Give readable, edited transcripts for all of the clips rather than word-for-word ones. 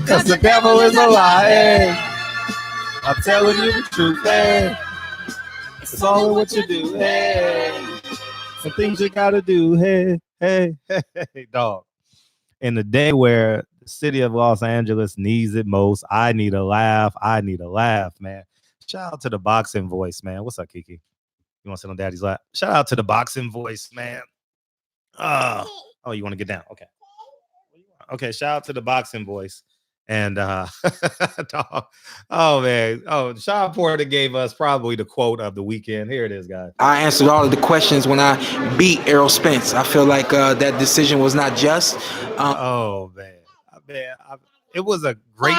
Cause the devil is a lie. I'm telling you the truth, hey. It's all in what you do, hey. Some things you gotta do, hey, hey, hey, dog. In the day where the city of Los Angeles needs it most, I need a laugh. I need a laugh, man. Shout out to the boxing voice, man. What's up, Kiki? You want to sit on daddy's lap? Shout out to the boxing voice, man. Oh, you want to get down? Okay. Okay, shout out to the boxing voice. And dog. Oh man. Oh, Shawn Porter gave us probably the quote of the weekend. Here it is, guys. I answered all of the questions when I beat Errol Spence. I feel like that decision was not just. Oh man. It was a great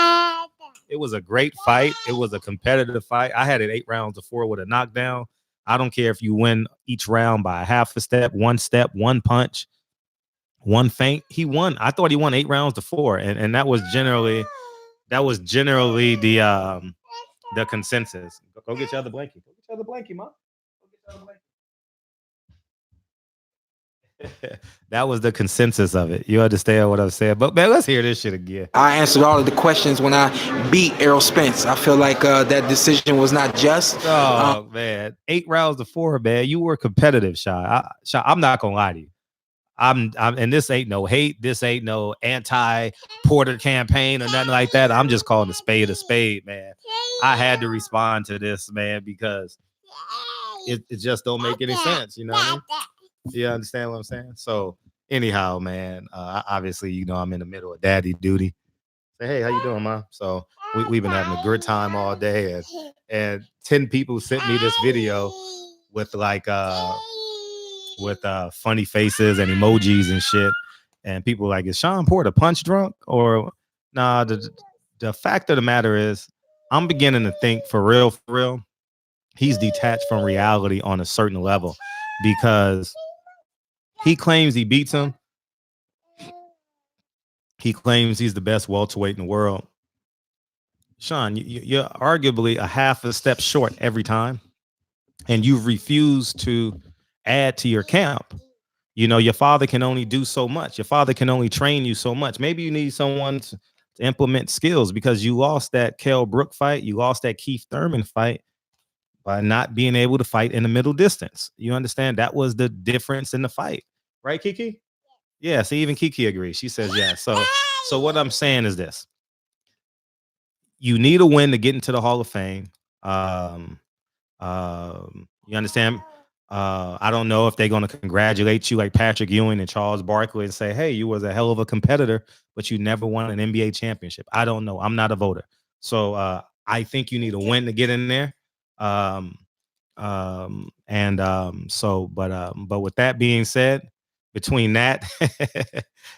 fight. It was a competitive fight. I had it 8 rounds to 4 with a knockdown. I don't care if you win each round by half a step, one punch, one feint. He won. I thought he won 8 rounds to 4, and that was generally the consensus. Go get your other blankie. Go get your other blankie, Mom. Go get your other blankie. That was the consensus of it. You understand what I'm saying? But man, let's hear this shit again. I answered all of the questions when I beat Errol Spence. I feel like that decision was not just. Oh man, 8 rounds to 4, man. You were competitive, Shawn. I'm not gonna lie to you. I'm and this ain't no hate. This ain't no anti-Porter campaign or nothing like that. I'm just calling a spade, man. I had to respond to this, man, because it just don't make any sense. You know what I mean? You understand what I'm saying? So anyhow, man, obviously, you know, I'm in the middle of daddy duty. Say, hey, how you doing, Mom? So we've been having a good time all day, and 10 people sent me this video with like funny faces and emojis and shit. And people like, is Shawn Porter punch drunk? Or nah, the fact of the matter is, I'm beginning to think for real, he's detached from reality on a certain level, because he claims he beats him. He claims he's the best welterweight in the world. Shawn, you're arguably a half a step short every time, and you've refused to add to your camp. You know, your father can only do so much. Your father can only train you so much. Maybe you need someone to implement skills, because you lost that Kell Brook fight. You lost that Keith Thurman fight by not being able to fight in the middle distance. You understand? That was the difference in the fight. Right, Kiki? Yeah, see, even Kiki agrees. She says yeah. So what I'm saying is this. You need a win to get into the Hall of Fame. You understand? I don't know if they're going to congratulate you like Patrick Ewing and Charles Barkley and say, hey, you was a hell of a competitor, but you never won an NBA championship. I don't know. I'm not a voter. So I think you need a win to get in there. But with that being said, between that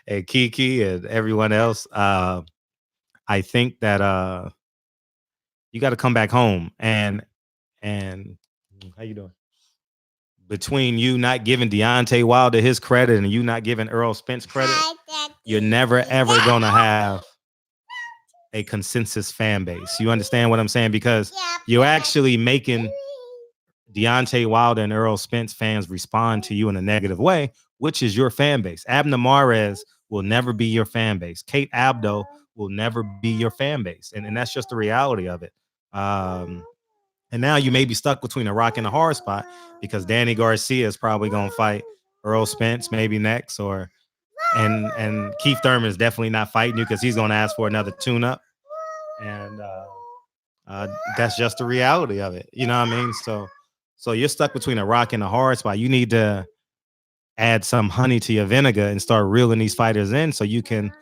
and Kiki and everyone else, I think that you got to come back home. And how you doing? Between you not giving Deontay Wilder his credit and you not giving Errol Spence credit, you're never, ever going to have a consensus fan base. You understand what I'm saying? Because you're actually making Deontay Wilder and Errol Spence fans respond to you in a negative way, which is your fan base. Abner Mares will never be your fan base. Kate Abdo will never be your fan base. And that's just the reality of it. And now you may be stuck between a rock and a hard spot, because Danny Garcia is probably going to fight Errol Spence maybe next, and Keith Thurman is definitely not fighting you because he's going to ask for another tune-up. And that's just the reality of it. You know what I mean? So you're stuck between a rock and a hard spot. You need to add some honey to your vinegar and start reeling these fighters in so you can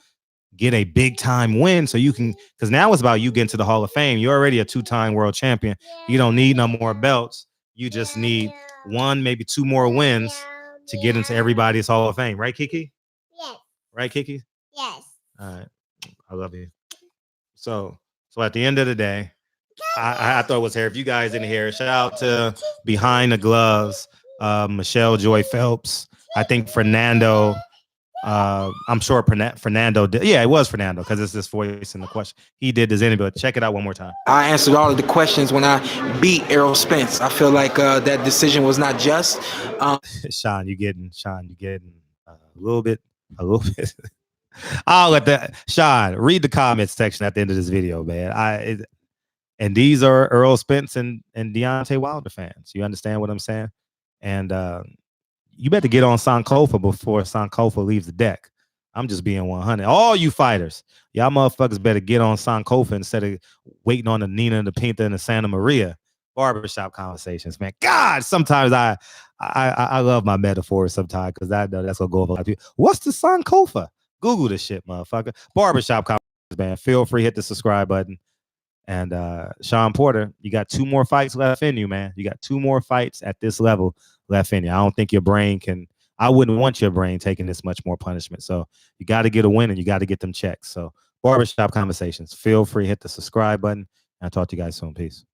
get a big time win. So you can, because now it's about you getting to the Hall of Fame. You're already a 2-time world champion. You don't need no more belts. You just need 1, maybe 2 more wins to get into everybody's Hall of Fame. Right, Kiki? Yes. Right, Kiki? Yes. All right. I love you. So at the end of the day, I thought it was here. If you guys didn't hear, shout out to Behind the Gloves, Michelle Joy Phelps. I think Fernando. I'm sure Fernando did. Yeah, it was Fernando, because it's this voice in the question. He did this interview. Check it out one more time. I answered all of the questions when I beat Errol Spence. I feel like that decision was not just. Shawn, you getting a little bit I'll let that Shawn read the comments section at the end of this video, man. And these are Errol Spence and Deontay Wilder fans. You understand what I'm saying? And you better get on Sankofa before Sankofa leaves the deck. I'm just being 100. All you fighters, y'all motherfuckers better get on Sankofa instead of waiting on the Nina and the Pinta and the Santa Maria barbershop conversations, man. God, sometimes I love my metaphors sometimes because I know that's gonna go over a lot of people. What's the Sankofa? Google this shit, motherfucker. Barbershop conversations, man. Feel free, hit the subscribe button. And Shawn Porter, you got 2 more fights left in you, man. You got 2 more fights at this level left in you. I don't think your brain can. I wouldn't want your brain taking this much more punishment. So you got to get a win and you got to get them checks. So barbershop conversations. Feel free, hit the subscribe button. I'll talk to you guys soon. Peace.